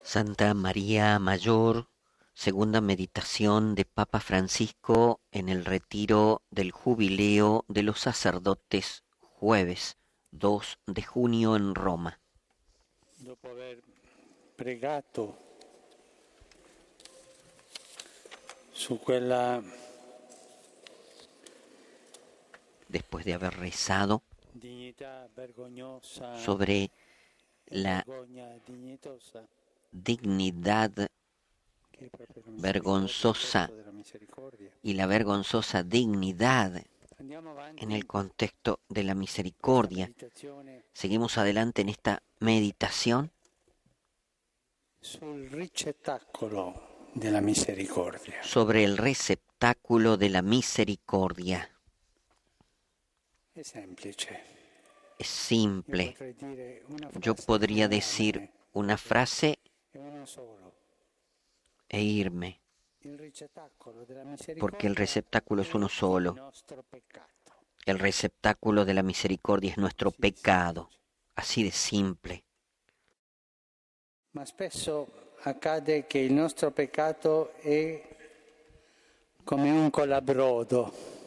Santa María Mayor, segunda meditación de Papa Francisco en el retiro del Jubileo de los Sacerdotes, jueves 2 de junio en Roma. Dopo aver pregato su quella Después de haber rezado dignità vergognosa, sobre la vergogna dignitosa, dignidad che è proprio la vergonzosa misericordia, il della misericordia. y la vergonzosa dignidad Andiamo avanti en el contexto de la questa misericordia. meditazione Seguimos adelante en esta meditación sul ricettacolo della misericordia. sobre el receptáculo de la misericordia. È semplice. Es Io simple. potrei dire una Yo frase podría finale, decir una frase e uno solo. e irme, Il ricettacolo della porque el misericordia receptáculo es uno è il solo. nostro peccato. El receptáculo de la misericordia es nuestro Sì, sì. pecado. Así de simple. Ma spesso accade che il nostro peccato è come un colabrodo.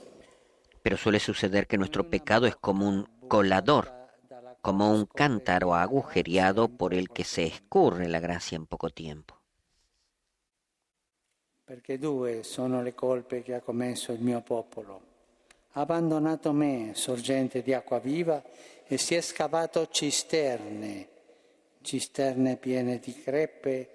Pero suele suceder que nuestro pecado es como un colador, como un cántaro agujereado por el que se escurre la gracia en poco tiempo. Perché due sono le colpe che ha commesso il mio popolo. Ha abbandonato me, sorgente di acqua viva, e si è scavato cisterne piene di crepe.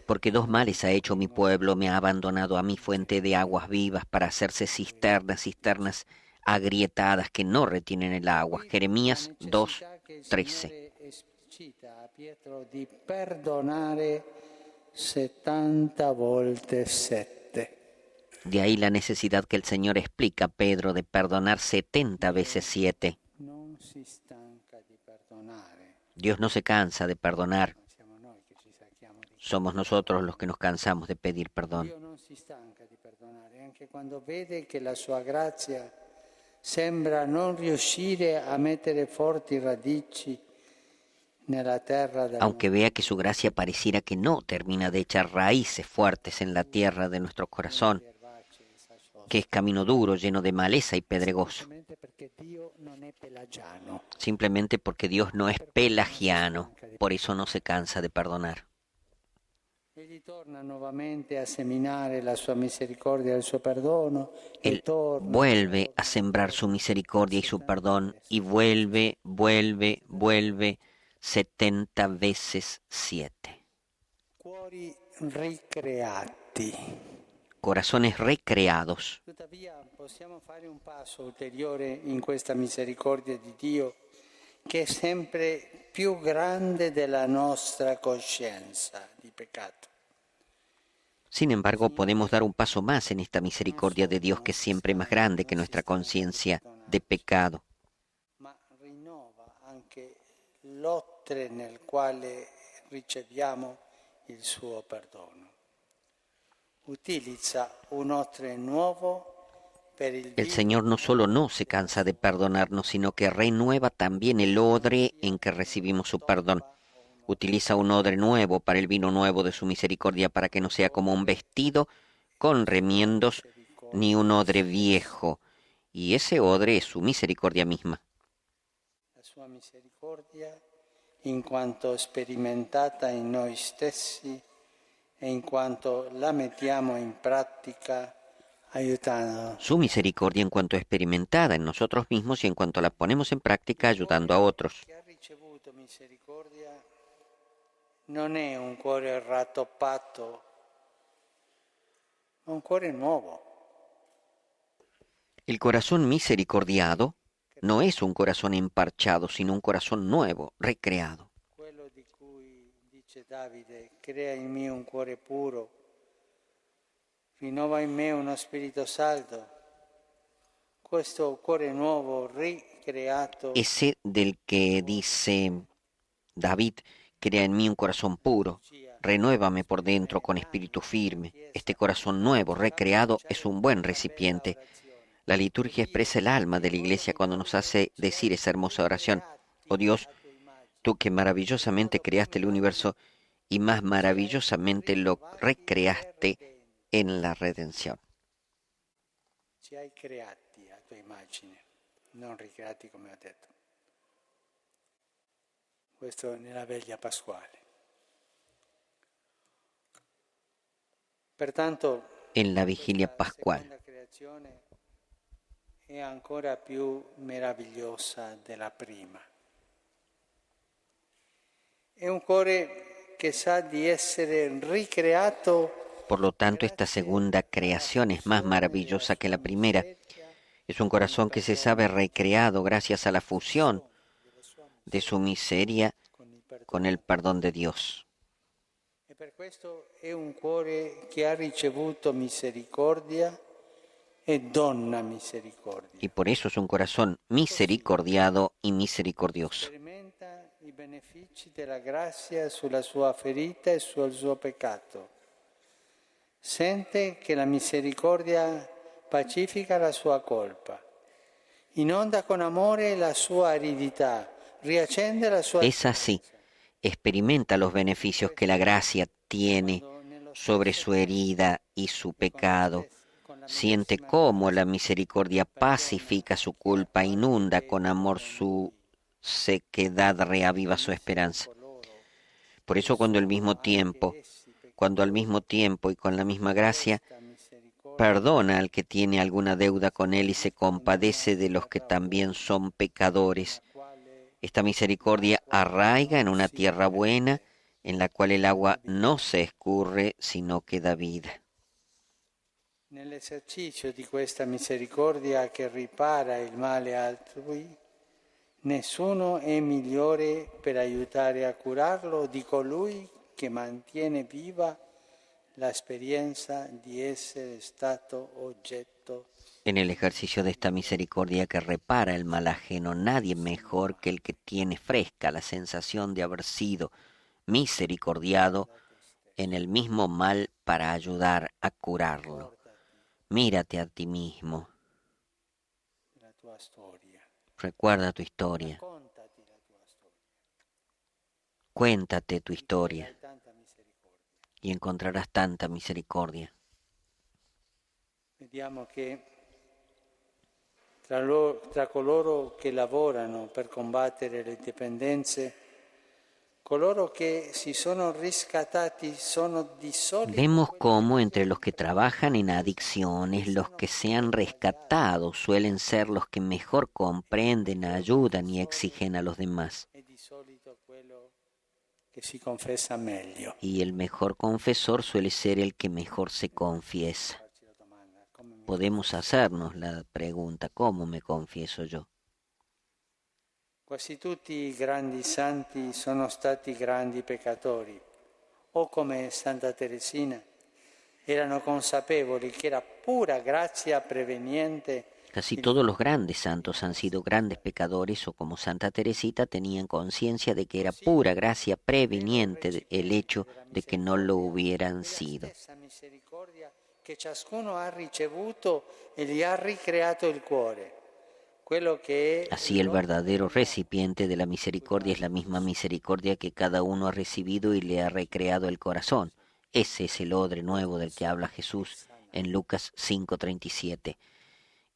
Porque dos males ha hecho mi pueblo, me ha abandonado a mi fuente de aguas vivas para hacerse cisternas agrietadas que no retienen el agua. Jeremías 2:13. Esplicita a Pietro di perdonare 70 volte 7. De ahí la necesidad que el Señor explica a Pedro de perdonar 70 veces 7. Non si stanca di perdonare. Dios no se cansa de perdonar. Siamo noi che ci stanchiamo di Somos nosotros los que nos cansamos de pedir perdón. Dio non si stanca di perdonare, anche quando vede che la sua grazia sembra non riuscire a mettere forti radici nella terra del Aunque vea que su gracia pareciera que no termina de echar raíces fuertes en la tierra de nuestro corazón, que es camino duro, lleno de maleza y pedregoso, perché Dio non è pelagiano. simplemente porque Dios no es pelagiano, por eso no se cansa de perdonar. Egli torna nuovamente a seminare la sua misericordia e il suo perdono. Él vuelve a sembrar su misericordia y su perdón y vuelve 70 veces 7. Cuori ricreati. Corazones recreados. Tuttavia possiamo fare un passo ulteriore in questa misericordia di Dio che è sempre più grande della nostra coscienza di peccato. Sin embargo, podemos dar un paso más en esta misericordia de Dios que es siempre más grande que nuestra conciencia de pecado. Ma rinnova anche l'ottre nel quale riceviamo il suo perdono. Utilizza un ottre nuovo per il El Señor no solo no se cansa de perdonarnos, sino que renueva también el odre en que recibimos su perdón. Utiliza un odre nuevo para el vino nuevo de su misericordia, para que no sea como un vestido con remiendos, ni un odre viejo. Y ese odre es su misericordia misma. La sua misericordia, in quanto sperimentata in noi stessi e in quanto la mettiamo in pratica, aiutando. Su misericordia en cuanto experimentada en nosotros mismos y en cuanto la ponemos en práctica ayudando a otros. Chi ha ricevuto misericordia non è un cuore rattoppato, ma un cuore nuovo. El corazón misericordiado no es un corazón emparchado, sino un corazón nuevo, recreado. Quello di cui dice Davide, crea in me un cuore puro, rinnova in me uno spirito saldo. Questo cuore nuovo, ricreato, Ese del que dice David, crea en mí un corazón puro, renuévame por dentro con espíritu firme. Este corazón nuevo, recreado, es un buen recipiente. La liturgia expresa el alma de la Iglesia cuando nos hace decir esa hermosa oración. Oh Dios, tú que maravillosamente creaste el universo y más maravillosamente lo recreaste en la redención. Ci hai creati a tua immagine, non ricreati come ho detto. Questo nella veglia pasquale. Pertanto, En la vigilia questa pascual. seconda creazione è ancora più meravigliosa della prima. È un cuore che sa di essere ricreato. Por lo tanto, esta segunda creación es más maravillosa que la primera. Es un corazón que se sabe recreado gracias a la fusión de su miseria con el perdón de Dios. E per questo è un cuore che ha ricevuto misericordia e donna misericordia. Y por eso es un corazón misericordiado y misericordioso. Sperimenta i benefici della grazia sulla sua ferita e sul suo peccato. Sente che la misericordia pacifica la sua colpa, inonda con amore la sua aridità, riaccende la sua... Es así, experimenta los beneficios que la gracia tiene sobre su herida y su pecado. Siente cómo la misericordia pacifica su culpa, inunda con amor su sequedad, reaviva su esperanza. Por eso cuando al mismo tiempo y con la misma gracia, perdona al que tiene alguna deuda con él y se compadece de los que también son pecadores. Esta misericordia arraiga en una tierra buena, en la cual el agua no se escurre, sino que da vida. Nell'esercizio di questa misericordia che ripara il male altrui, nessuno è migliore per aiutare a curarlo di colui che mantiene viva l'esperienza di essere stato oggetto. En el ejercicio de esta misericordia que repara el mal ajeno, nadie mejor que el que tiene fresca la sensación de haber sido misericordiado en el mismo mal para ayudar a curarlo. Mírate a ti mismo. La tua storia. Recuerda tu historia. Raccontati la tua storia. Cuéntate tu historia Hai tanta misericordia. y encontrarás tanta misericordia. Vediamo che tra coloro che lavorano per combattere le dipendenze, coloro che si sono riscattati sono di solito Vemos cómo entre los que trabajan en adicciones, los que se han rescatado suelen ser los que mejor comprenden, ayudan y exigen a los demás. e di solito quello che si confessa meglio. Y el mejor confesor suele ser el que mejor se confiesa. Farci la domanda, come mi... Podemos hacernos la pregunta, ¿cómo me confieso yo? Quasi tutti i grandi santi sono stati grandi peccatori, o come Santa Teresina, erano consapevoli che era pura grazia preveniente. Casi todos los grandes santos han sido grandes pecadores o como Santa Teresita tenían conciencia de que era pura gracia preveniente el hecho de que no lo hubieran sido. La stessa misericordia che ciascuno ha ricevuto e gli ha ricreato il cuore. Quello che è Así el verdadero recipiente de la misericordia es la misma misericordia que cada uno ha recibido y le ha recreado el corazón. Ese es el odre nuevo del que habla Jesús en Lucas 5:37,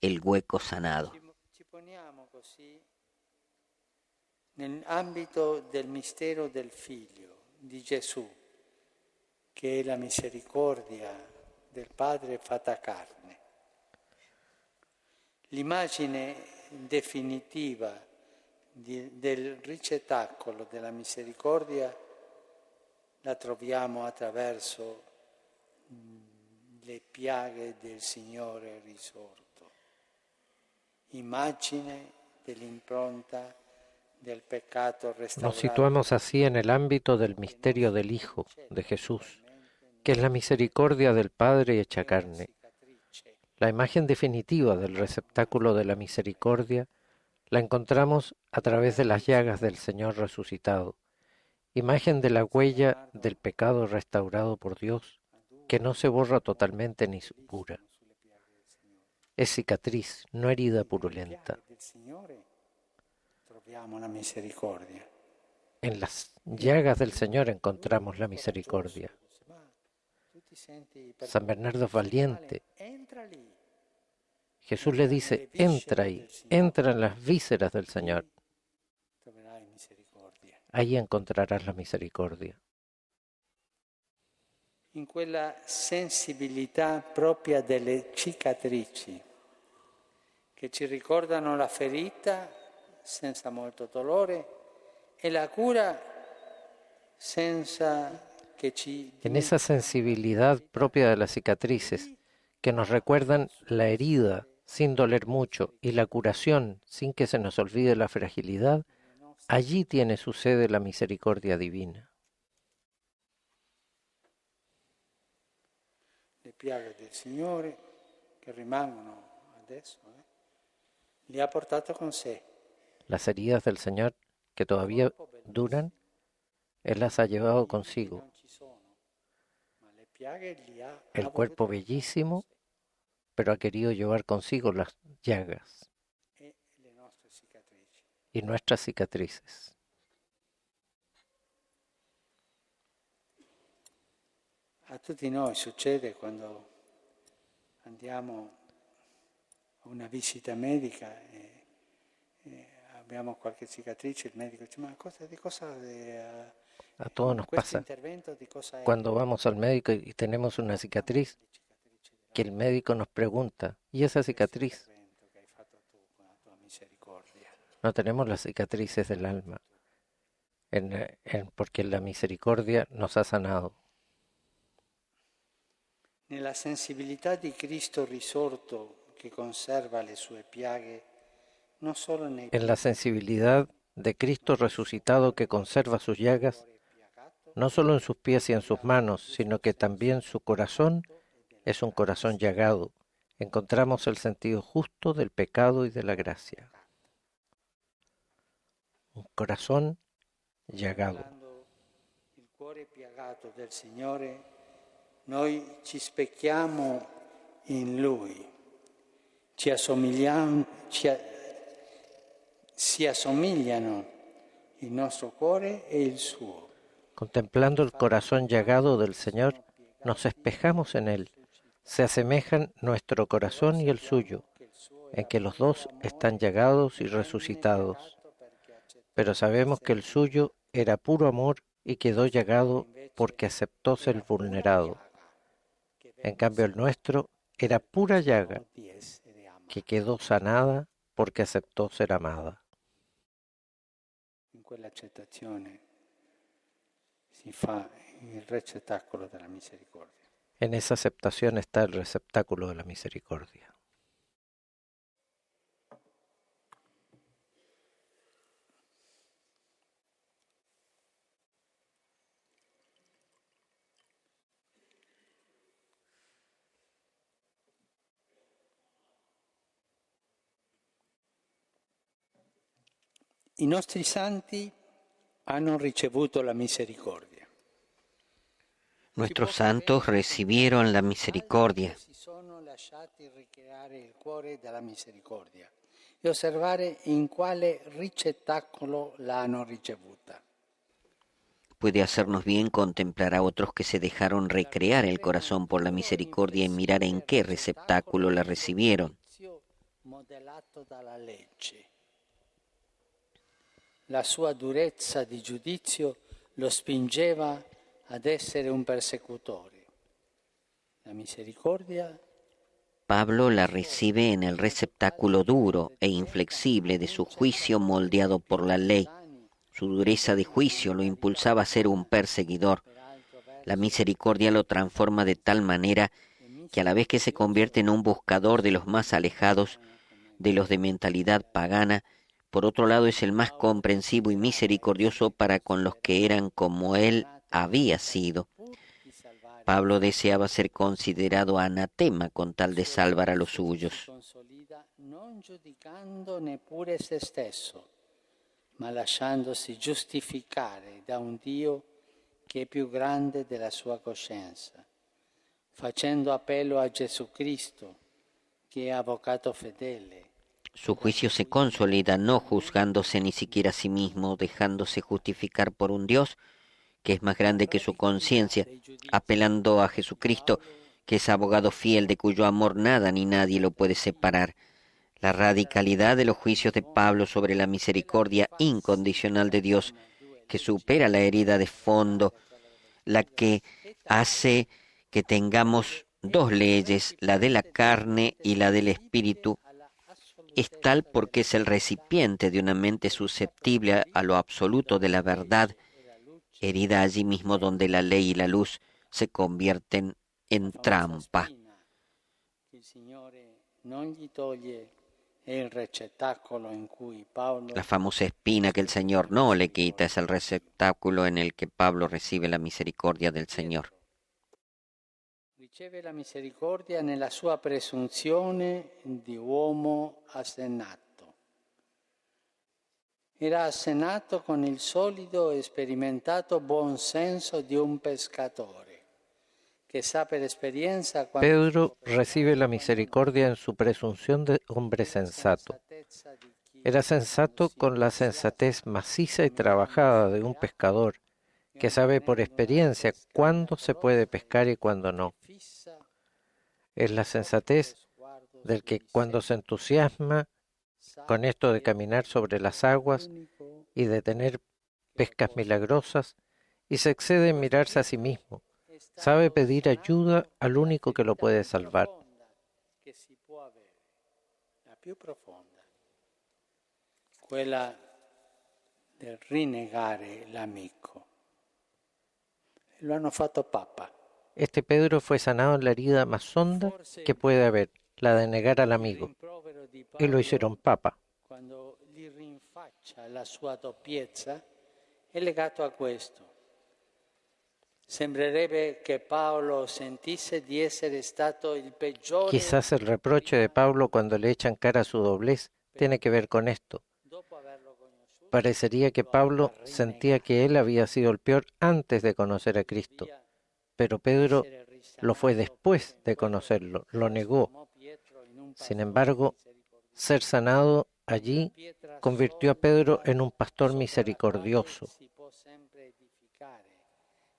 el hueco sanado. ci poniamo così nell'ambito del mistero del Figlio di Gesù, che è la misericordia del Padre fatta carne. L'immagine definitiva del ricettacolo della misericordia la troviamo attraverso le piaghe del Signore risorto, immagine dell'impronta del peccato Nos restaurato. situamos así en el ámbito del misterio del Hijo, de Jesús, que es la misericordia del Padre hecha carne. La imagen definitiva del receptáculo de la misericordia la encontramos a través de las llagas del Señor resucitado, imagen de la huella del pecado restaurado por Dios, que no se borra totalmente ni supura. Es cicatriz, no herida purulenta. Del Signore troviamo la misericordia. En las llagas del Señor encontramos la misericordia. San Bernardo es valiente. Jesús le dice, entra ahí, entra en las vísceras del Señor. Ahí encontrarás la misericordia. In quella sensibilità propria delle cicatrici che ci ricordano la ferita senza molto dolore e la cura senza che ci... En esa sensibilidad propia de las cicatrices que nos recuerdan la herida sin doler mucho y la curación sin que se nos olvide la fragilidad, allí tiene su sede la misericordia divina. Le piaghe del Signore che rimangono adesso, le ha portato con sé. Las heridas del Señor que todavía duran, Él las ha llevado consigo. El cuerpo bellísimo, pero ha querido llevar consigo las llagas y nuestras cicatrices. A tutti noi succede quando andiamo a una visita medica e abbiamo qualche cicatrice, il medico dice, ma a todos nos pasa cuando vamos al médico y tenemos una cicatriz, que el médico nos pregunta, ¿y esa cicatriz? No tenemos las cicatrices del alma, porque la misericordia nos ha sanado. Nella sensibilità di Cristo risorto che conserva le sue piaghe, non solo nei En la sensibilidad de Cristo resucitado que conserva sus llagas, no solo en sus pies y en sus manos, sino que también su corazón es un corazón llagado. Encontramos el sentido justo del pecado y de la gracia. Un corazón llagado. Il cuore piagato del Signore, noi ci specchiamo in Lui, si assomigliano il nostro cuore e il suo. Contemplando el corazón llagado del Señor, nos espejamos en Él. Se asemejan nuestro corazón y el suyo, en que los dos están llagados y resucitados. Pero sabemos que el suyo era puro amor y quedó llagado porque aceptó ser vulnerado. En cambio el nuestro era pura llaga que quedó sanada porque aceptó ser amada. In quell'accettazione si fa il receptáculo della misericordia. En esa aceptación está el receptáculo de la misericordia. I nostri santi hanno ricevuto la misericordia. Nuestros santos recibieron la misericordia. Si sono lasciati ricreare il cuore della misericordia e osservare in quale ricettacolo l'hanno ricevuta. Puede hacernos bien contemplar a otros que se dejaron recrear el corazón por la misericordia y mirar en qué receptáculo la recibieron. Modellato dalla legge. La sua durezza di giudizio lo spingeva ad essere un persecutore. La misericordia Pablo la recibe en el receptáculo duro e inflexible de su juicio moldeado por la ley. Su dureza de juicio lo impulsaba a ser un perseguidor. La misericordia lo transforma de tal manera que a la vez que se convierte en un buscador de los más alejados, de los de mentalidad pagana, por otro lado es el más comprensivo y misericordioso para con los que eran como él había sido. Pablo deseaba ser considerado anatema con tal de salvar a los suyos. non giudicando neppure se stesso, ma lasciandosi giustificare da un Dio che è più grande della sua coscienza, facendo appello a Gesù Cristo, che è avvocato fedele. Su juicio se consolida no juzgándose ni siquiera a sí mismo, dejándose justificar por un Dios que es más grande que su conciencia, apelando a Jesucristo, que es abogado fiel de cuyo amor nada ni nadie lo puede separar. La radicalidad de los juicios de Pablo sobre la misericordia incondicional de Dios, que supera la herida de fondo, la que hace que tengamos dos leyes, la de la carne y la del espíritu, es tal porque es el recipiente de una mente susceptible a lo absoluto de la verdad, herida allí mismo donde la ley y la luz se convierten en trampa. La famosa espina que el Señor no le quita es el receptáculo en el que Pablo recibe la misericordia del Señor. Riceve la misericordia nella sua presunzione di uomo assennato. Era assennato con il solido e sperimentato buon senso di un pescatore, che sa per esperienza quando Pedro recibe la misericordia en su presunción de hombre sensato. Era sensato con la sensatez maciza y trabajada de un pescador, que sabe por experiencia cuándo se puede pescar y cuándo no. Es la sensatez del que cuando se entusiasma con esto de caminar sobre las aguas y de tener pescas milagrosas, y se excede en mirarse a sí mismo, sabe pedir ayuda al único que lo puede salvar. La più profonda, quella del rinnegare l'amico. Lo hanno fatto papa. Este Pedro fue sanado en la herida más honda que puede haber, la de negar al amigo, y lo hicieron papa. Quando gli rinfaccia la sua doppiezza, è legato a questo. Sembrerebbe che Paolo sentisse di essere stato il peggiore. Quizás el reproche de Pablo cuando le echan cara a su doblez tiene que ver con esto. Parecería que Pablo sentía que él había sido el peor antes de conocer a Cristo, pero Pedro lo fue después de conocerlo, lo negó. Sin embargo, ser sanado allí convirtió a Pedro en un pastor misericordioso.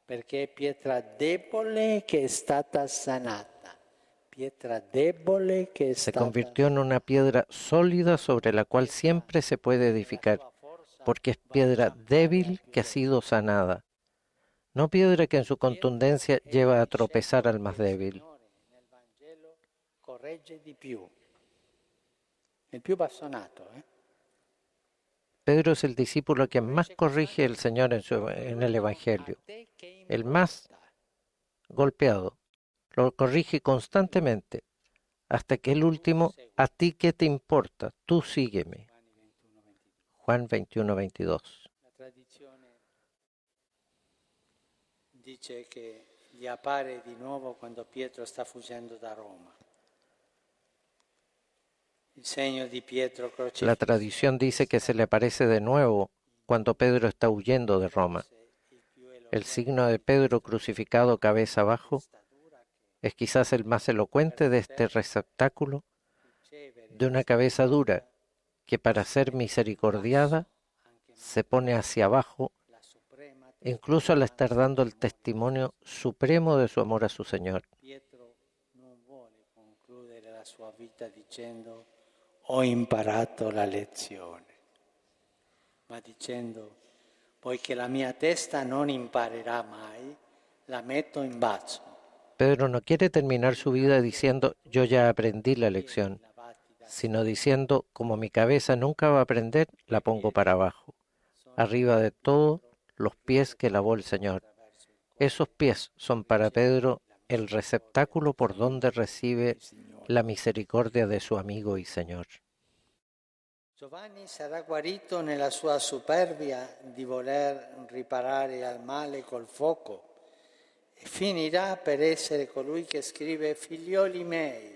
Perché è pietra debole che è stata sanata. Pietra debole che è Se stata. convirtió en una piedra sólida sobre la cual siempre se puede edificar, porque es piedra débil que ha sido sanada. No piedra que en su contundencia lleva a tropezar al más débil. Nel Vangelo corregge di più. Il più bastonato, Pedro es el discípulo que más corrige el Señor en el Evangelio, el más golpeado. Lo corrige constantemente, hasta que el último, ¿a ti qué te importa? Tú sígueme. Juan 21, 22. La tradizione dice che gli appare di nuovo quando Pietro sta fuggendo da Roma. Il segno di Pietro La crocifisso. tradición dice que se le aparece de nuevo cuando Pedro está huyendo de Roma. El signo de Pedro crucificado cabeza abajo es quizás el más elocuente de este receptáculo de una cabeza dura que para ser misericordiada se pone hacia abajo, incluso al estar dando el testimonio supremo de su amor a su Señor. Pietro non vuole concludere la sua vita dicendo ho imparato la lezione, ma dicendo poiché la mia testa non imparerà mai, la metto in bacio. Pedro no quiere terminar su vida diciendo yo ya aprendí la lección, sino diciendo como mi cabeza nunca va a aprender, la pongo para abajo. Arriba de todo, los pies que lavó el Señor. Esos pies son para Pedro el receptáculo por donde recibe la misericordia de su amigo y Señor. Giovanni sarà guarito nella sua superbia di voler riparare al male col fuoco e finirà per essere colui che scrive figlioli miei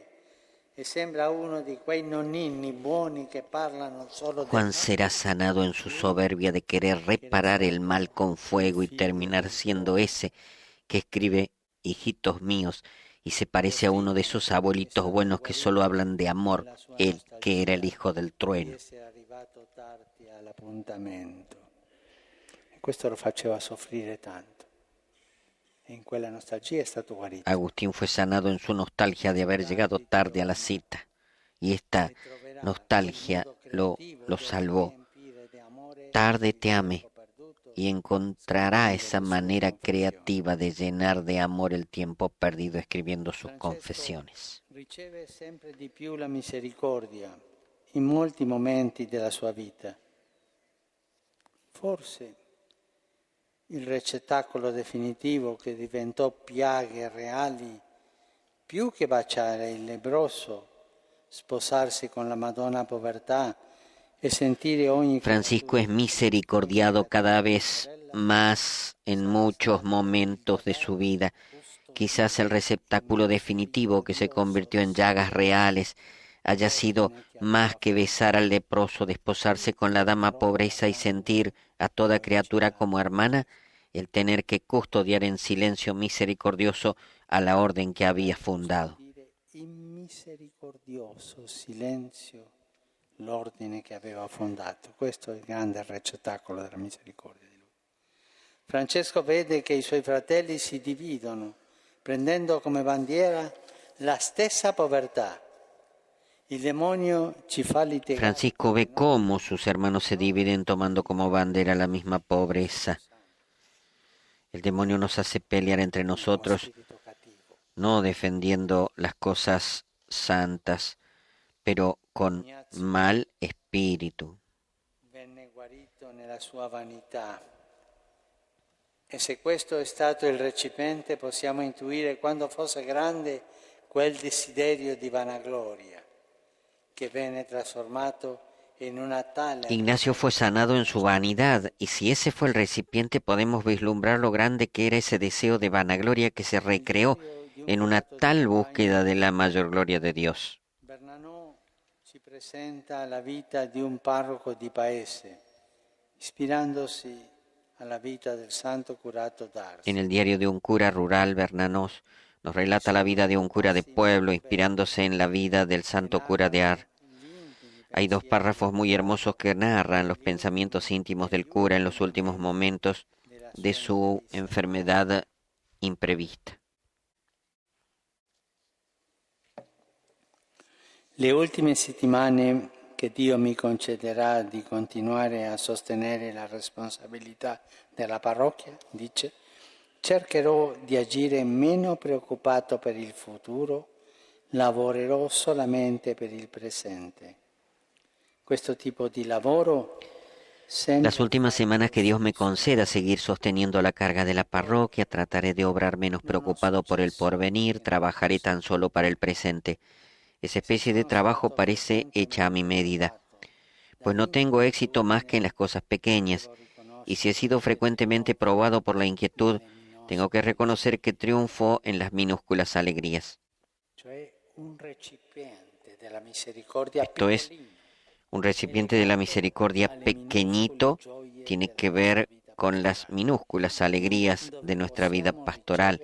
e sembra uno di quei nonnini buoni che parlano solo del Juan será sanado en su soberbia de querer reparar el mal con fuego y terminar siendo ese que escribe, hijitos míos, y se parece a uno de esos abuelitos buenos que solo hablan de amor, él que era el hijo del trueno. Questo lo faceva soffrire tanto. En quella nostalgia è stato guarito. Agustín fue sanado en su nostalgia de haber llegado tarde a la cita, y esta nostalgia lo salvó. Tarde te amé, y encontrará esa manera creativa de llenar de amor el tiempo perdido escribiendo sus confesiones. Riceve sempre di più la misericordia in molti momenti della sua vita. Forse il recettacolo definitivo che diventò piaghe reali, più che baciare il lebbroso, sposarsi con la Madonna Povertà e sentire ogni... Francisco es misericordiado cada vez más en muchos momentos de su vida. Quizás el receptáculo definitivo que se convirtió en llagas reales haya sido más que besar al leproso, desposarse con la dama pobreza y sentir a toda criatura como hermana, el tener que custodiar en silencio misericordioso a la orden que había fundado. In misericordioso silenzio l'ordine che aveva fondato. Questo è il grande recettacolo della misericordia di lui. Francesco vede che i suoi fratelli si dividono, prendendo come bandiera la stessa povertà. Il demonio ci fa litigare. Francisco ve cómo sus hermanos se dividen tomando como bandera la misma pobreza. El demonio nos hace pelear entre nosotros, no defendiendo las cosas santas, pero con mal espíritu. Venne guarito nella sua vanità. E se questo è stato il recipiente, possiamo intuire quando fosse grande quel desiderio di vanagloria che venne trasformato en una tale... Ignacio fue sanado en su vanidad, y si ese fue el recipiente, podemos vislumbrar lo grande que era ese deseo de vanagloria que se recreó en una tal búsqueda de la mayor gloria de Dios. Bernanos ci presenta la vita di un parroco di paese, ispirandosi alla vita del santo curato d'Ars. En el diario de un cura rural, Bernanos nos relata la vida de un cura de pueblo, inspirándose en la vida del santo cura de Ars. Hay dos párrafos muy hermosos que narran los pensamientos íntimos del cura en los últimos momentos de su enfermedad imprevista. Le ultime settimane che Dio mi concederà di continuare a sostenere la responsabilità della parrocchia, dice, cercherò di agire meno preoccupato per il futuro, lavorerò solamente per il presente. Questo tipo di lavoro Las últimas semanas que Dios me conceda seguir sosteniendo la carga de la parroquia, trataré de obrar menos preocupado por el porvenir, trabajaré tan solo para el presente. Esa especie de trabajo parece hecha a mi medida, pues no tengo éxito más que en las cosas pequeñas, y si he sido frecuentemente probado por la inquietud, tengo que reconocer que triunfo en las minúsculas alegrías. Esto es, un recipiente de la misericordia pequeñito tiene que ver con las minúsculas alegrías de nuestra vida pastoral,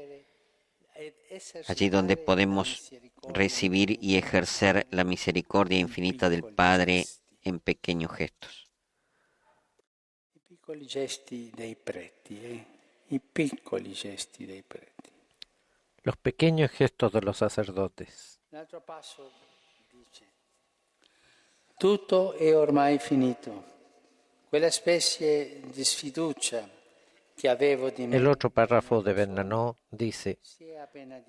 allí donde podemos recibir y ejercer la misericordia infinita del Padre en pequeños gestos. I piccoli gesti dei preti, i piccoli gesti dei preti. Los pequeños gestos de los sacerdotes. L'altro passo dice: tutto è ormai finito. Quella specie di sfiducia que avevo di me. El otro párrafo de Bernanos dice,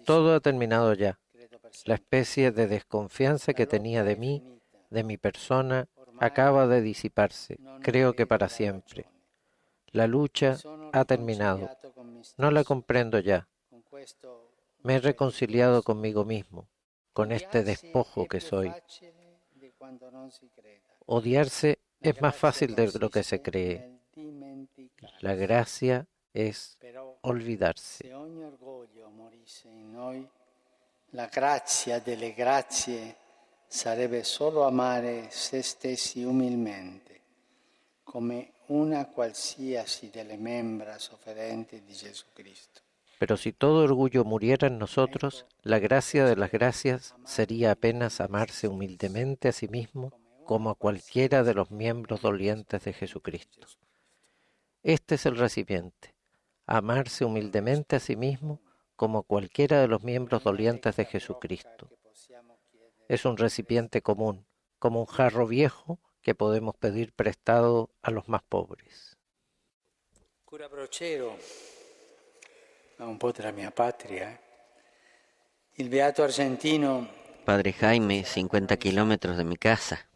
todo ha terminado ya. La especie de desconfianza que tenía de mí, de mi persona, acaba de disiparse, creo que para siempre. La lucha ha terminado. No la comprendo ya. Me he reconciliado conmigo mismo, con este despojo que soy. Odiarse es más fácil de lo que se cree. La gracia es olvidarse. La grazia delle grazie sarebbe solo amare se stessi umilmente, come una qualsiasi delle membra sofferenti di Gesù Cristo. Pero si todo orgullo muriera en nosotros, la gracia de las gracias sería apenas amarse humildemente a sí mismo como a cualquiera de los miembros dolientes de Jesucristo. Este es el recipiente, amarse humildemente a sí mismo como cualquiera de los miembros dolientes de Jesucristo. Es un recipiente común, como un jarro viejo que podemos pedir prestado a los más pobres. Cura Brochero, un po' della mia patria, il beato argentino Padre Jaime, 50 kilómetros de mi casa.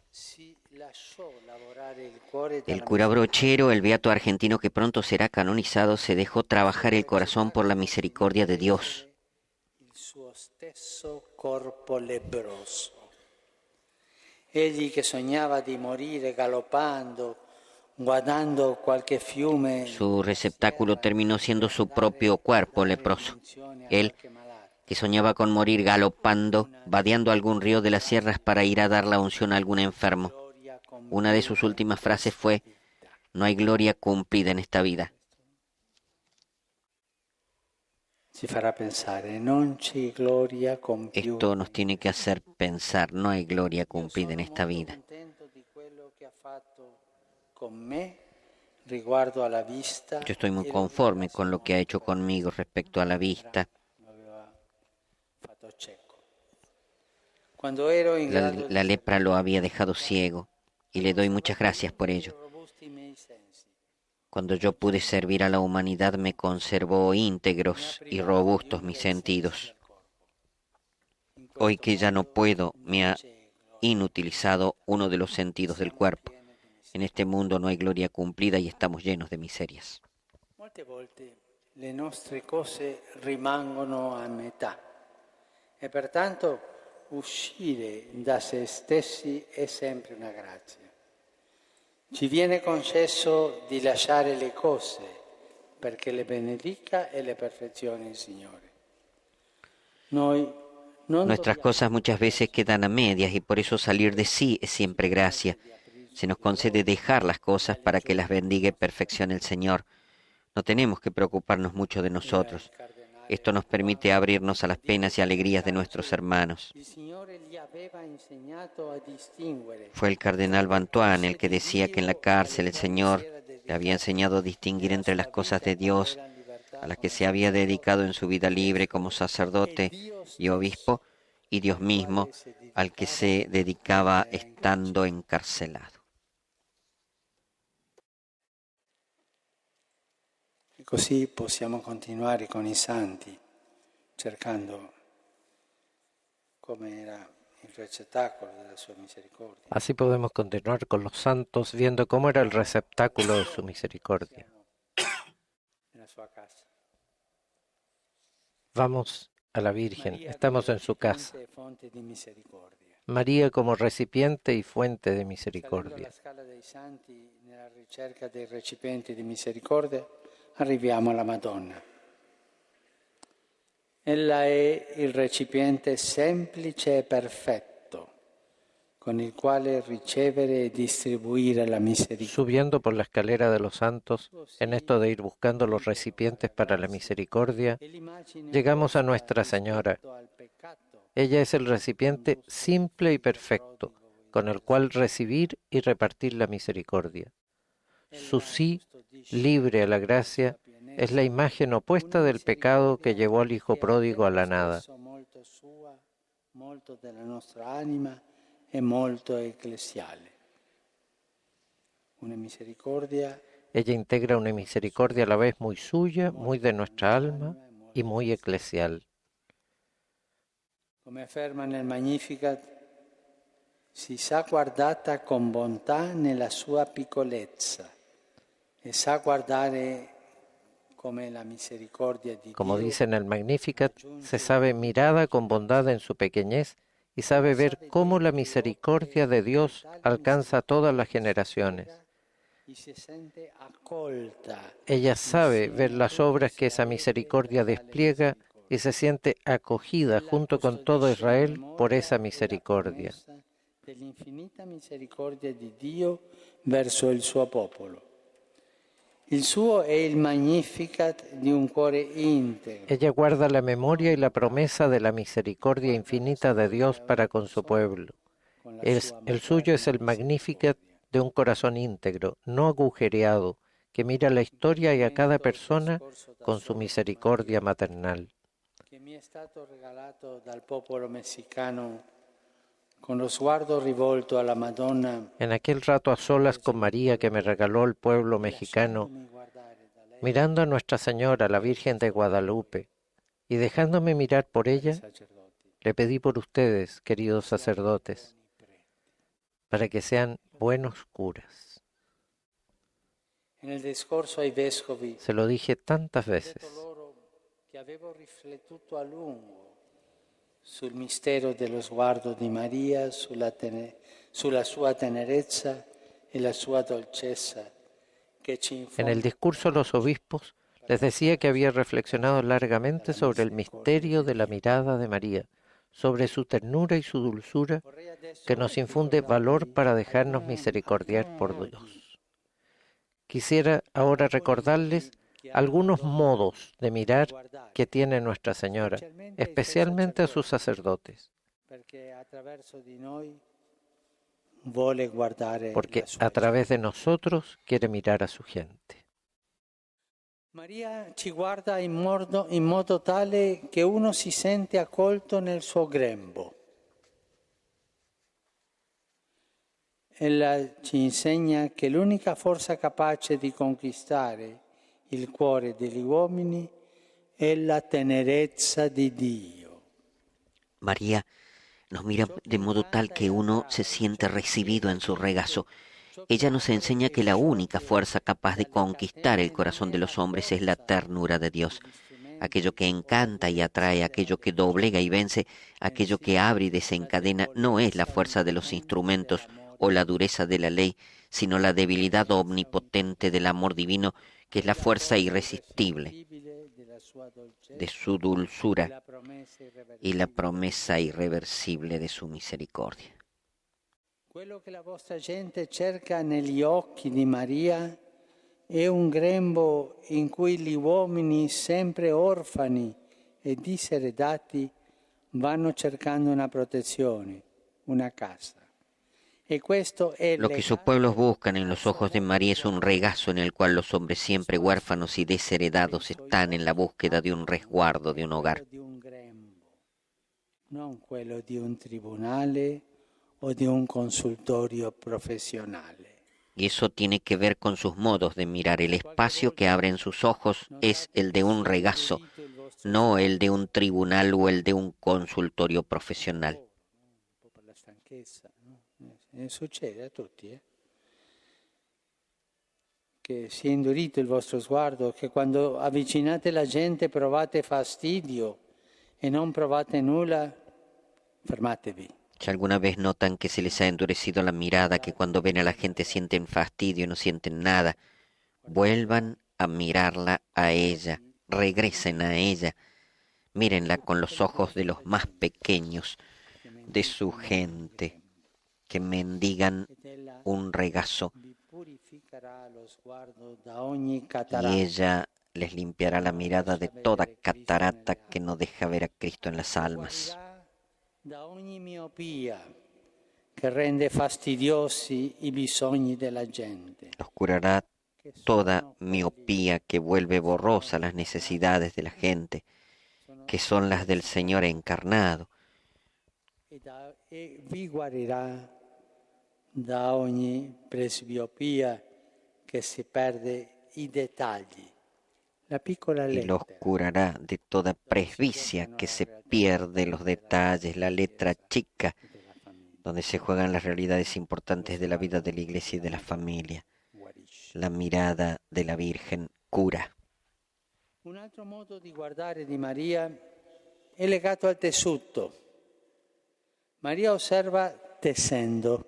El cura Brochero, el beato argentino que pronto será canonizado, se dejó trabajar el corazón por la misericordia de Dios. Il suo stesso corpo lebbroso. Egli che sognava di morire galoppando, guardando qualche fiume. Su receptáculo terminó siendo su propio cuerpo leproso. Él, que soñaba con morir galopando, vadeando algún río de las sierras para ir a dar la unción a algún enfermo. Una de sus últimas frases fue: no hay gloria cumplida en esta vida. Esto nos tiene que hacer pensar, no hay gloria cumplida en esta vida. Yo estoy muy conforme con lo que ha hecho conmigo respecto a la vista. La lepra lo había dejado ciego y le doy muchas gracias por ello. Cuando yo pude servir a la humanidad me conservó íntegros y robustos mis sentidos. Hoy que ya no puedo, me ha inutilizado uno de los sentidos del cuerpo. En este mundo no hay gloria cumplida y estamos llenos de miserias. Molte volte le nostre cose rimangono a metà e pertanto uscire da se stessi è sempre una grazia. Ci viene concesso di lasciare le cose perché le benedica e le perfezioni il Signore. Nuestras cosas muchas veces quedan a medias y por eso salir de sí es siempre gracia. Se nos concede dejar las cosas para que las bendiga y perfeccione el Señor. No tenemos que preocuparnos mucho de nosotros. Esto nos permite abrirnos a las penas y alegrías de nuestros hermanos. Fue el cardenal Bantuán el que decía que en la cárcel el Señor le había enseñado a distinguir entre las cosas de Dios, a las que se había dedicado en su vida libre como sacerdote y obispo, y Dios mismo, al que se dedicaba estando encarcelado. Così possiamo continuare con i santi, cercando come era il receptáculo della sua misericordia. Así podemos continuar con los santos, viendo cómo era el receptáculo de su misericordia. Nella sua casa. Vamos a la Virgen, estamos en su casa. Fonte di misericordia. María como recipiente y fuente de Salendo misericordia. la scala dei santi nella ricerca dei recipienti di misericordia, arriviamo alla Madonna. Ella è il recipiente semplice e perfetto con il quale ricevere e distribuire la misericordia. Subiendo por la escalera de los santos, en esto de ir buscando los recipientes para la misericordia, llegamos a Nuestra Señora. Ella es el recipiente simple y perfecto, con el cual recibir y repartir la misericordia. Su sí, libre a la gracia, es la imagen opuesta del pecado que llevó al Hijo pródigo a la nada. Molto sua, molto della nostra anima e molto ecclesiale. Una misericordia Ella integra una misericordia a la vez muy suya, muy de nuestra alma y muy eclesial. come afferma nel Magnificat, si sa guardata con bontà nella sua piccolezza e sa guardare come la misericordia di Como Dio dice en el Magnificat, se sabe mirada con bondad en su pequeñez y sabe ver cómo la misericordia de Dios alcanza a todas las generaciones. y si sente accolta Ella sabe ver las obras que esa misericordia despliega y se siente acogida junto con todo Israel por esa misericordia. dell'infinita misericordia di Dio verso il suo popolo. Il suo è il Magnificat di un cuore integro. Ella guarda la memoria y la promesa de la misericordia infinita de Dios para con su pueblo. El suyo es el Magnificat de un corazón íntegro, no agujereado, que mira la historia y a cada persona con su misericordia maternal. Che mi è stato regalato dal popolo messicano con lo sguardo rivolto alla Madonna, En aquel rato a solas con María que me regaló el pueblo mexicano, mirando a Nuestra Señora, la Virgen de Guadalupe, y dejándome mirar por ella, le pedí por ustedes, queridos sacerdotes, para que sean buenos curas. nel discorso ai vescovi Se lo dije tantas ho veces. detto loro che avevo riflettuto a lungo sul mistero dello sguardo di Maria, sulla sua tenerezza e la sua dolcezza che ci En el infonde discurso a los obispos les decía que había reflexionado largamente sobre el misterio de la mirada de María, sobre su ternura y su dulzura que nos infunde valor para dejarnos misericordiar por Dios. Quisiera ahora recordarles algunos modos de mirar que tiene Nuestra Señora, especialmente a sus sacerdotes, perché attraverso di noi vuole guardare porque la sua a través de nosotros quiere mirar a su gente. Maria ci guarda in modo tale che uno si sente accolto nel suo grembo. Ella ci insegna che l'unica forza capace di conquistare il cuore degli uomini è la tenerezza di Dio. María nos mira de modo tal que uno se siente recibido en su regazo. Ella nos enseña que la única fuerza capaz de conquistar el corazón de los hombres es la ternura de Dios. Aquello que encanta y atrae, aquello que doblega y vence, aquello que abre y desencadena, no es la fuerza de los instrumentos o la dureza de la ley, sino la debilidad omnipotente del amor divino, que es la fuerza irresistible de su dulzura y la promesa irreversible de su misericordia. Quello che la vostra gente cerca negli occhi di Maria è un grembo in cui gli uomini, sempre orfani e diseredati, vanno cercando una protezione, una casa. E questo è Lo que sus pueblos buscan en los ojos de María es un regazo en el cual los hombres siempre huérfanos y desheredados están en la búsqueda de un resguardo, de un hogar. di un grembo, non quello di un tribunale o di un consultorio professionale. Y eso tiene que ver con sus modos de mirar. El espacio que abren sus ojos es el de un regazo, no el de un tribunal o el de un consultorio profesional. Un po' per la stanchezza, no? Succede a tutti, che si è indurito il vostro sguardo, che quando avvicinate la gente provate fastidio e non provate nulla, fermatevi. Si alguna vez notan que se les ha endurecido la mirada, que cuando ven a la gente sienten fastidio y no sienten nada, vuelvan a mirarla a ella, regresen a ella, mírenla con los ojos de los más pequeños de su gente, que mendigan un regazo, Vi purificherà lo sguardo da ogni y catarata. ella les limpiará la mirada de toda catarata que no deja ver a Cristo en las almas. Da ogni miopia che rende fastidiosi i bisogni della gente. Los curará toda miopía que vuelve borrosa las necesidades de la gente, que son las del Señor encarnado, E vi guarirà da ogni presbiopia che si perde i dettagli. La piccola y los lettera. curará de toda presbicia que se pierde los detalles, la letra chica, donde se juegan las realidades importantes de la vida de la Iglesia y de la familia. La mirada de la Virgen cura. Un altro modo di guardare di Maria è legato al tessuto. Maria osserva tessendo,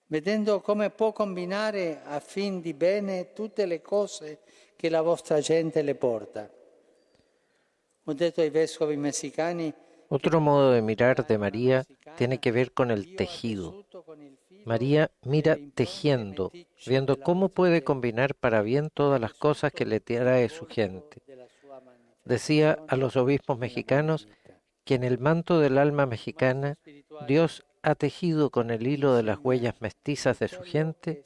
vedendo come può combinare a fin di bene tutte le cose che la vostra gente le porta. Ho detto ai vescovi messicani Otro modo de mirar de María tiene que ver con el tejido. María mira tejiendo, viendo cómo puede combinar para bien todas las cosas que le trae su gente. Decía a los obispos mexicanos que en el manto del alma mexicana Dios ha tejido con el hilo de las huellas mestizas de su gente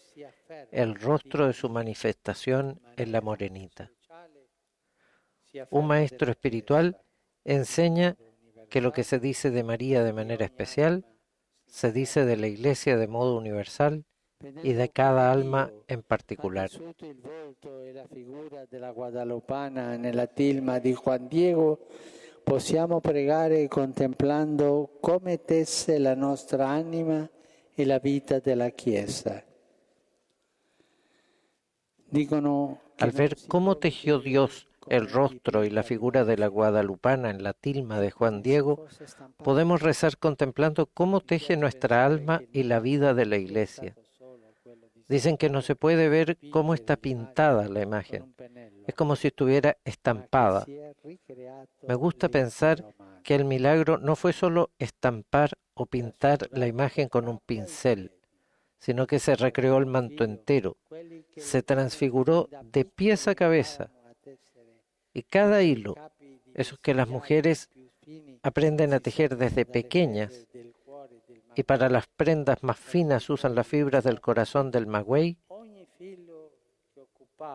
el rostro de su manifestación en la morenita. Un maestro espiritual enseña que lo que se dice de María de manera especial se dice de la Iglesia de modo universal y de cada alma en particular. Il volto e la figura della Guadalupana nella tilma di Juan Diego, possiamo pregare contemplando come tesse la nostra anima e la vita della Chiesa. Al ver cómo tejió Dios el rostro y la figura de la Guadalupana en la tilma de Juan Diego, podemos rezar contemplando cómo teje nuestra alma y la vida de la Iglesia. Dicen que no se puede ver cómo está pintada la imagen. Es como si estuviera estampada. Me gusta pensar que el milagro no fue solo estampar o pintar la imagen con un pincel, sino que se recreó el manto entero, se transfiguró de pies a cabeza. Y cada hilo, esos que las mujeres aprenden a tejer desde pequeñas, y para las prendas más finas usan las fibras del corazón del maguey,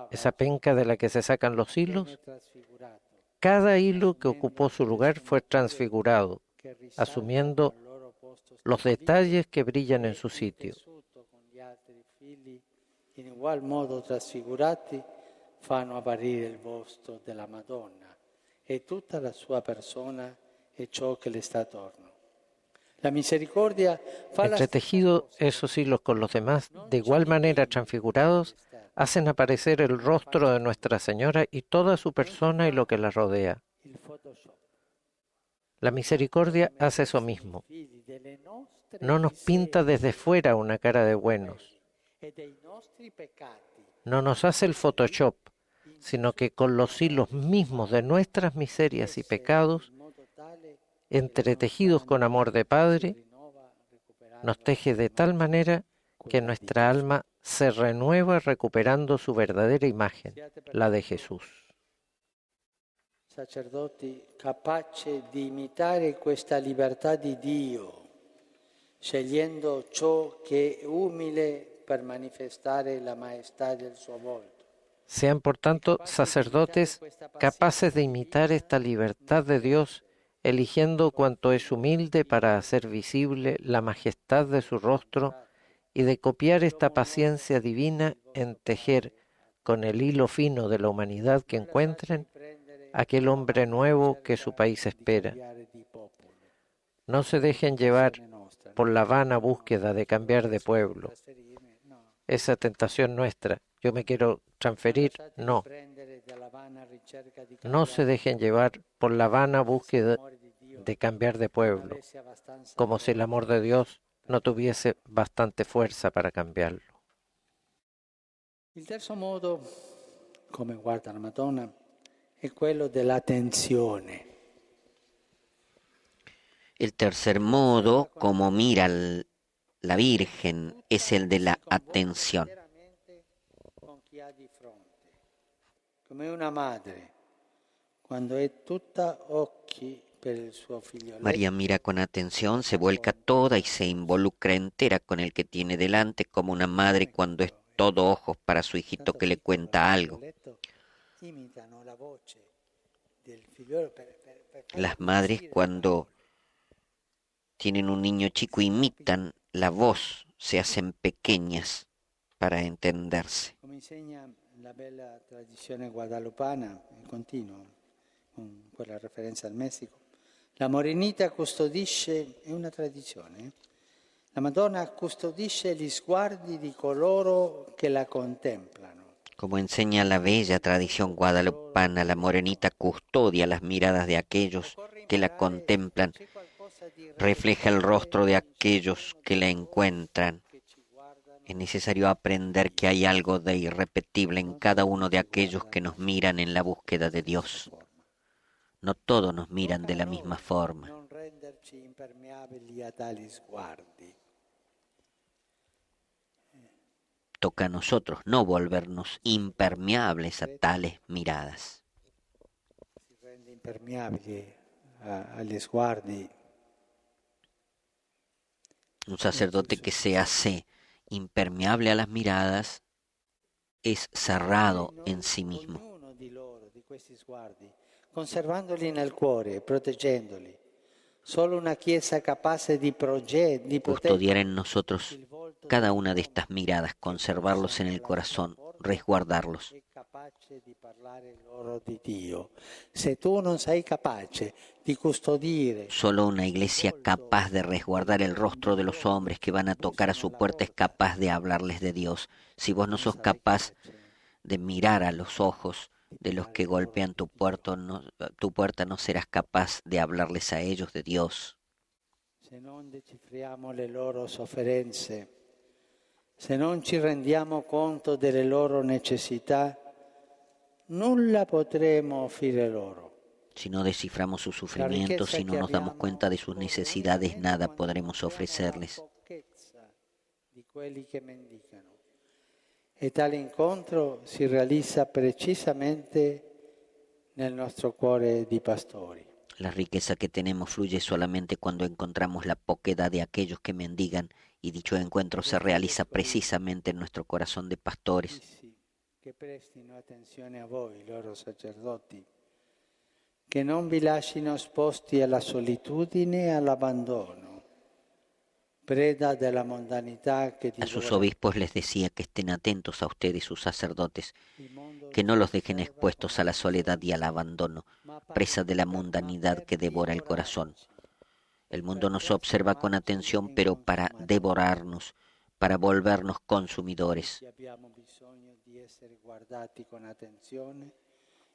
esa penca de la que se sacan los hilos, cada hilo que ocupó su lugar fue transfigurado, asumiendo los detalles que brillan en su sitio. In igual modo trasfigurati fanno apparire il volto della Madonna e tutta la sua persona e ciò che le sta attorno. La misericordia fa Entretejido esos hilos con los demás, de igual manera transfigurados, hacen aparecer el rostro de Nuestra Señora y toda su persona y lo que la rodea. La misericordia hace eso mismo. No nos pinta desde fuera una cara de buenos. No nos hace el Photoshop, sino que con los hilos mismos de nuestras miserias y pecados, entretejidos con amor de Padre, nos teje de tal manera que nuestra alma se renueva recuperando su verdadera imagen, la de Jesús. Sacerdoti capaci di imitare questa libertà di Dio, scegliendo ciò che è umile per manifestare la maestà del suo volto. Sean, por tanto, sacerdotes capaces de imitar esta libertad de Dios, eligiendo cuanto es humilde para hacer visible la majestad de su rostro y de copiar esta paciencia divina en tejer con el hilo fino de la humanidad que encuentren aquel hombre nuevo que su país espera. No se dejen llevar por la vana búsqueda de cambiar de pueblo. Esa tentación nuestra, yo me quiero transferir, no. No se dejen llevar por la vana búsqueda de cambiar de pueblo, como si el amor de Dios no tuviese bastante fuerza para cambiarlo. Il terzo modo, come guarda la Madonna, è quello dell'attenzione. El tercer modo, como mira la Virgen, es el de la atención. Come una madre, quando è tutta occhi per il suo figlioletto. María mira con atención, se vuelca toda y se involucra entera con el que tiene delante, como una madre cuando es todo ojos para su hijito que le cuenta algo. Las madres cuando tienen un niño chico imitan la voz, se hacen pequeñas para entenderse. Come insegna la bella tradizione guadalupana, continuo con quella referenza al Messico, la morenita custodisce, è una tradizione, la Madonna custodisce gli sguardi di coloro che la contemplano. Como enseña la bella tradición guadalupana, la morenita custodia las miradas de aquellos que la contemplan, refleja el rostro de aquellos que la encuentran. Es necesario aprender que hay algo de irrepetible en cada uno de aquellos que nos miran en la búsqueda de Dios. No todos nos miran de la misma forma. renderci impermeabili a tali sguardi. Toca a nosotros no volvernos impermeables a tales miradas. Si rende impermeabili agli sguardi. Un sacerdote que se hace impermeable a las miradas es cerrado en sí mismo. Ognuno di loro, di questi sguardi, conservandoli nel cuore, proteggendoli. Solo una Chiesa capace di Custodiar en nosotros cada una de estas miradas, conservarlos en el corazón, resguardarlos. è capace di parlare loro di Dio. Se tu non sei capace di custodire, Solo una iglesia capaz de resguardar el rostro de los hombres que van a tocar a su puerta es capaz de hablarles de Dios. Si vos no sos capaz de mirar a los ojos de los que golpean tu puerta, no serás capaz de hablarles a ellos de Dios. se non decifriamo le loro sofferenze, se non ci rendiamo conto delle loro necessità, nulla potremo offrire loro. Si no desciframos sus sufrimientos, si no nos damos cuenta de sus necesidades, nada podremos ofrecerles. Di quelli che mendicano. E tale incontro si realizza precisamente nel nostro cuore di pastori. La riqueza que tenemos fluye solamente cuando encontramos la poquedad de aquellos que mendigan, y dicho encuentro se realiza precisamente en nuestro corazón de pastores. Che prestino attenzione a voi, loro sacerdoti, che non vi lascino esposti alla solitudine e all'abbandono, preda della mondanità che A sus divora obispos les decía que estén atentos a ustedes, sus sacerdotes, que no los dejen expuestos a la soledad y al abandono, presa de la mundanidad que devora el corazón. El mundo nos observa con atención, pero para devorarnos, para volvernos consumidores. abbiamo bisogno di essere guardati con attenzione,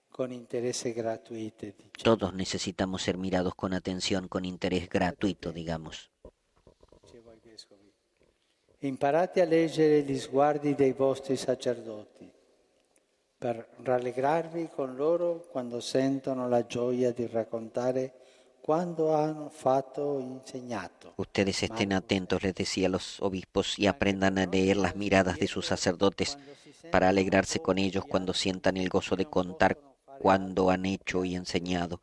con interesse gratuito. Todos necesitamos ser mirados con atención, con interés gratuito, digamos. Dicevo ai vescovi. Imparate a leggere gli sguardi dei vostri sacerdoti per rallegrarvi con loro quando sentono la gioia di raccontare quando hanno fatto insegnato. Ustedes estén atentos, les decía a los obispos, y aprendan a leer las miradas de sus sacerdotes para alegrarse con ellos cuando sientan el gozo de contar cuando han hecho y enseñado,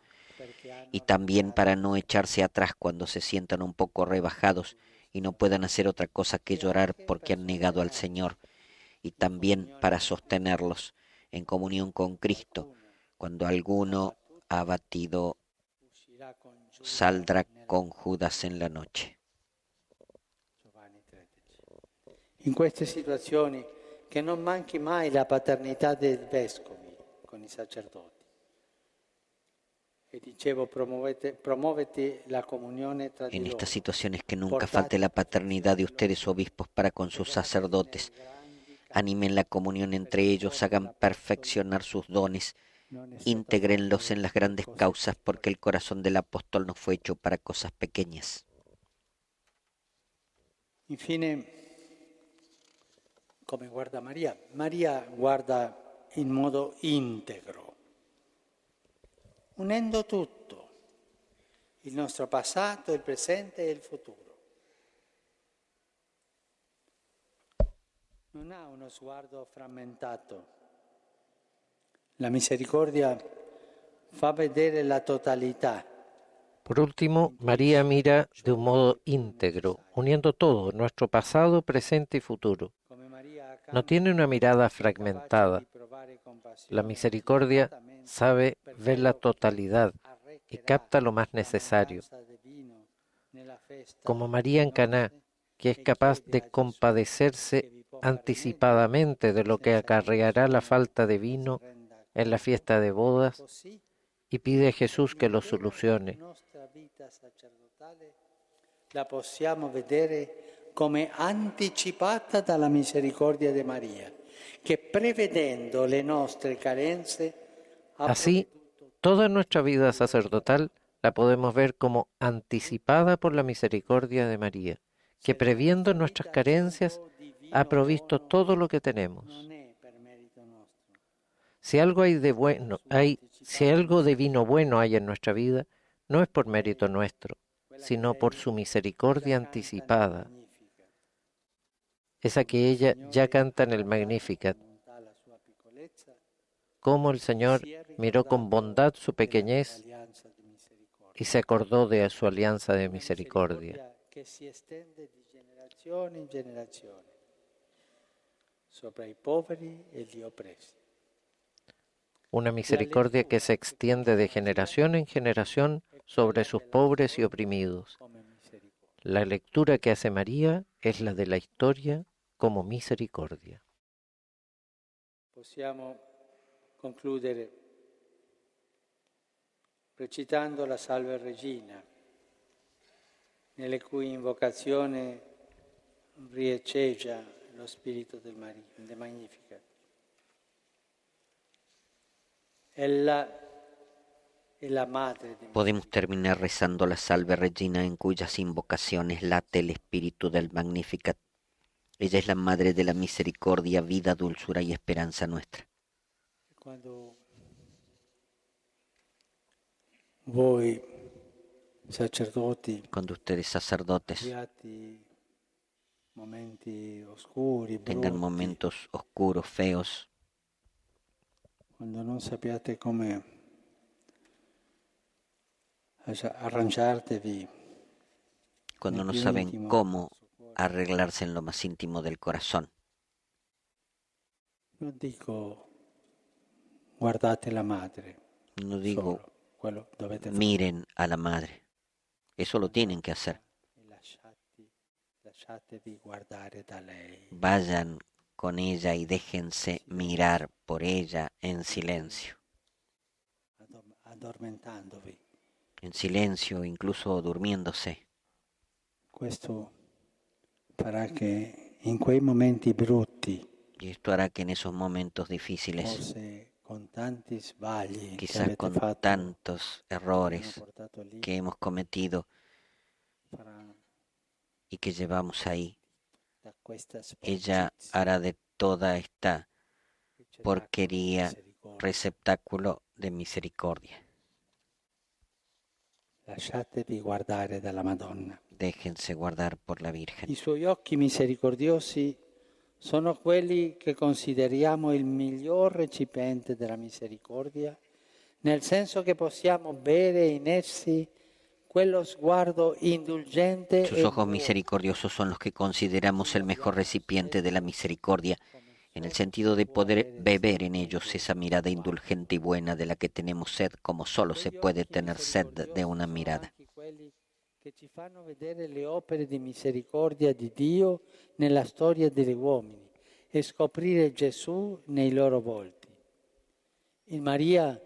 y también para no echarse atrás cuando se sientan un poco rebajados y no puedan hacer otra cosa que llorar porque han negado al Señor, y también para sostenerlos en comunión con Cristo cuando alguno abatido saldrá con Judas en la noche. In queste situazioni che non manchi mai la paternità dei vescovi con i sacerdoti. E dicevo, promuovete la comunione tra di En loro. estas situaciones que nunca falte la paternidad de ustedes obispos para con sus sacerdotes. Animen la comunión entre ellos, hagan perfeccionar sus dones, intégrenlos en las grandes causas, porque el corazón del apóstol no fue hecho para cosas pequeñas. Infine, come guarda Maria? Maria guarda in modo integro, unendo tutto, il nostro passato, il presente e il futuro. Non ha uno sguardo frammentato. La misericordia fa vedere la totalità. Por último, María mira de un modo íntegro, uniendo todo, nuestro pasado, presente y futuro. No tiene una mirada fragmentada. La misericordia sabe ver la totalidad y capta lo más necesario. Como María en Caná, que es capaz de compadecerse anticipadamente de lo que acarreará la falta de vino en la fiesta de bodas, y pide a Jesús que lo solucione. La possiamo vedere come anticipata dalla misericordia di Maria, che prevedendo le nostre carenze Así, toda nuestra vida sacerdotal la podemos ver como anticipada por la misericordia de María, que previendo nuestras carencias ha provisto todo lo que tenemos. Si algo de vino bueno hay en nuestra vida, no es por mérito nuestro, sino por su misericordia anticipada, esa que ella ya canta en el Magnificat. Cómo el Señor miró con bondad su pequeñez y se acordó de su alianza de misericordia. Que si estende di generazione in generazione sopra i poveri e gli oppressi. Una misericordia que se extiende de generación en generación sobre sus pobres y oprimidos. La lectura que hace María es la de la historia como misericordia. Possiamo concludere recitando la Salve Regina, nelle cui invocazione riecheggia lo spirito del Magnificat. Ella è la madre de Podemos terminar rezando la Salve Regina, en cuyas invocaciones late el espíritu del Magnificat. Ella es la madre de la misericordia, vida, dulzura y esperanza nuestra. Quando voi sacerdoti Cuando ustedes, sacerdotes, abbiate momenti oscuri, tengan brutti, momentos oscuros, feos, quando non sappiate come arrangiartevi, cuando no più saben íntimo cómo arreglarse en lo más íntimo del corazón. non dico guardate la madre, No digo solo, quello dovete fare. miren a la madre. Eso lo tienen que hacer. Lasciatevi guardare da lei. Vayan con ella y déjense mirar por ella en silencio. Addormentandovi. En silencio, incluso durmiéndose. Questo farà che in quei momenti brutti, Y esto hará que en esos momentos difíciles, forse con tanti sbagli che quizás avete con fatto, tantos che vi hanno errores portato lì, que hemos cometido farà y que llevamos ahí, da questa ella sporcizia hará de toda esta ricettacolo di porquería misericordia. receptáculo de misericordia. Lasciatevi guardare dalla Madonna. Déjense guardar por la Virgen. I suoi occhi misericordiosi sono quelli che consideriamo il miglior recipiente della misericordia, nel senso che possiamo bere in essi quello sguardo indulgente Sus e ojos buono, misericordiosos son los que consideramos el mejor recipiente de la misericordia, en el sentido de poder beber en ellos esa mirada indulgente y buena de la que tenemos sed, como solo se puede tener sed de una mirada. anche quelli che ci fanno vedere le opere di misericordia di Dio nella storia degli uomini e scoprire Gesù nei loro volti. In Maria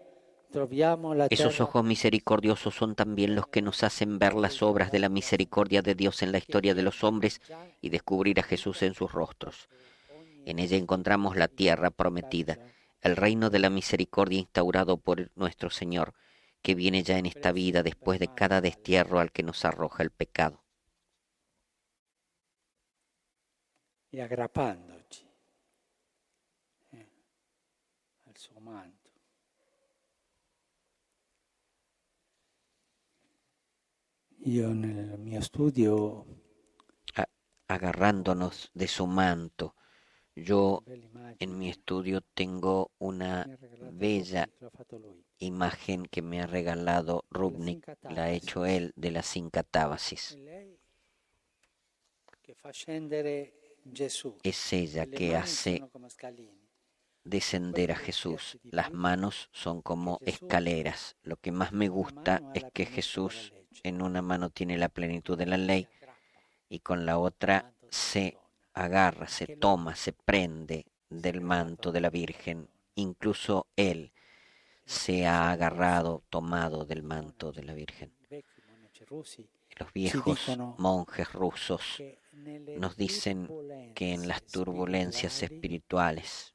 troviamo la Esos terra ojos misericordiosos son también los que nos hacen ver las obras de la misericordia de Dios en la historia de los hombres y descubrir a Jesús en sus rostros. En ella encontramos la tierra prometida, el reino de la misericordia instaurado por nuestro Señor, que viene ya en esta vida después de cada destierro al que nos arroja el pecado. e aggrappandoci al suo manto. Io nel mio studio Agarrándonos de su manto, yo bella immagine en mi estudio tengo una mi ha regalato bella Rubnik, l'ha fatto lui. imagen que me ha regalado Rubnik, la ha hecho él, de la Sincatábasis. E lei che fa scendere Gesù. Es ella Le que mani hace sono come scalini. descender a Jesús. Las manos son como escaleras. Lo que más me gusta es que Jesús en una mano tiene la plenitud de la ley y con la otra se agarra, se toma, se prende del manto de la Virgen. Incluso él se ha agarrado, tomado del manto de la Virgen. Los viejos monjes rusos nos dicen que en las turbulencias espirituales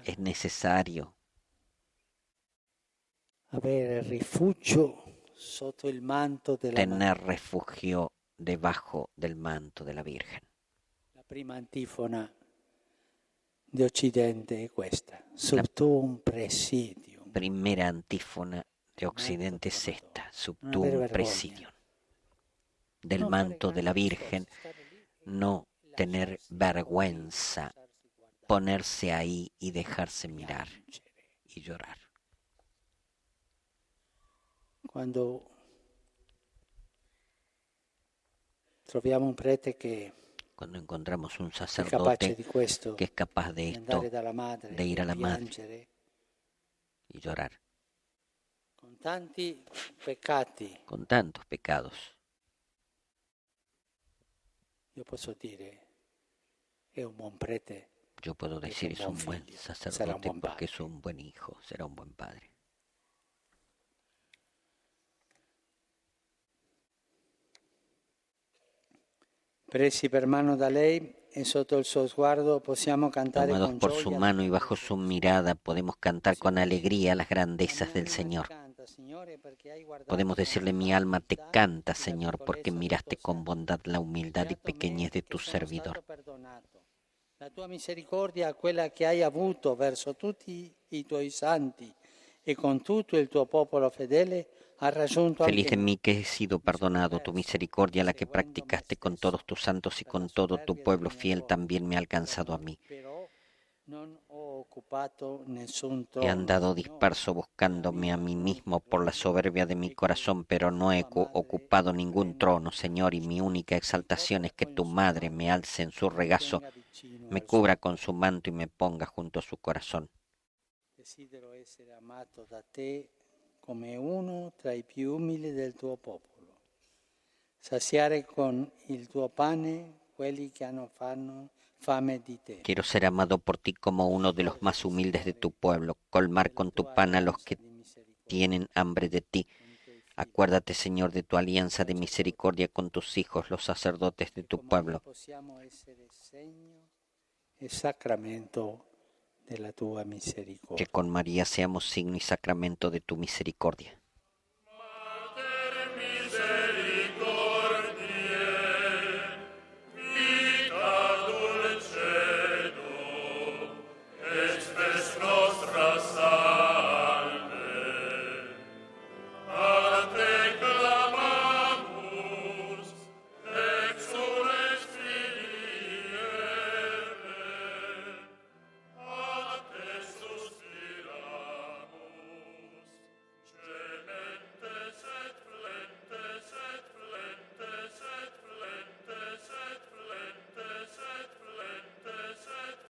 es necesario avere rifugio sotto il manto della tener refugio debajo del manto de la Virgen. La prima antifona di Occidente è questa, sotto un presidio. Primera antífona de Occidente es esta, non avere subtum vergogna. presidium. Del Non manto fare de la grandi Virgen, discorsi, stare lì, no tener lasciarsi vergüenza, lasciarsi guardare, ponerse ahí y dejarse mirar piangere. y llorar. Quando troviamo un prete che Cuando encontramos un è capace sacerdote di questo, que es capaz de di andare esto, dalla madre de ir e a la madre piangere, y llorar, con tanti peccati, con tantos pecados, io posso dire, è un buon prete, yo puedo perché decir è es un buon un buen figlio, sarà un sacerdote buon porque es padre. un buen hijo, será un buen padre. Presi per mano da lei e sotto il suo sguardo possiamo cantare Tomados con por su gioia mano y le bajo grandezze su del mirada podemos cantar con Signore. alegría las La grandezas mia del anima Señor. ti canta, Signore, perché hai guardato Podemos con decirle, mi bondà, alma te umiltà canta, e la Señor, porque piccolezza del miraste tuo con servo. bondad la humildad y Beato pequeñez me de che tu sono stato servidor. perdonato. La tua misericordia, quella che hai avuto verso tutti i tuoi santi e con tutto il tuo popolo fedele, ha raggiunto Feliz anche de me. mí que he sido Mi sono perdonado, tu perso, misericordia, la que seguendo me practicaste con todos stesso tus santos y per la con todo tu superbia del pueblo mio fiel, cuore. también me ha alcanzado a mí. Però non ho occupato nessun He trono, andado Signore, disperso nella buscándome a mia mí mismo por la unica soberbia de mi gloria, e corazón, pero no he tua madre ocupado mi ningún prenda trono, in Señor, y braccio. mi única Mi exaltación copra es que con tu il suo madre me manto alce en su e mi regazo, tenga vicino me al cubra suo con su manto y me ponga junto a su corazón. Desidero essere amato da te come uno tra i più umili del tuo popolo. Saziare con il tuo pane quelli che hanno fame di te. Quiero ser amado por ti como uno de los más humildes de tu pueblo, colmar con tu pan a los que tienen hambre de ti. Acuérdate, Señor, de tu alianza de misericordia con tus hijos, los sacerdotes de tu pueblo. Possiamo essere segno e sacramento della tua misericordia. Que con María seamos signo y sacramento de tu misericordia.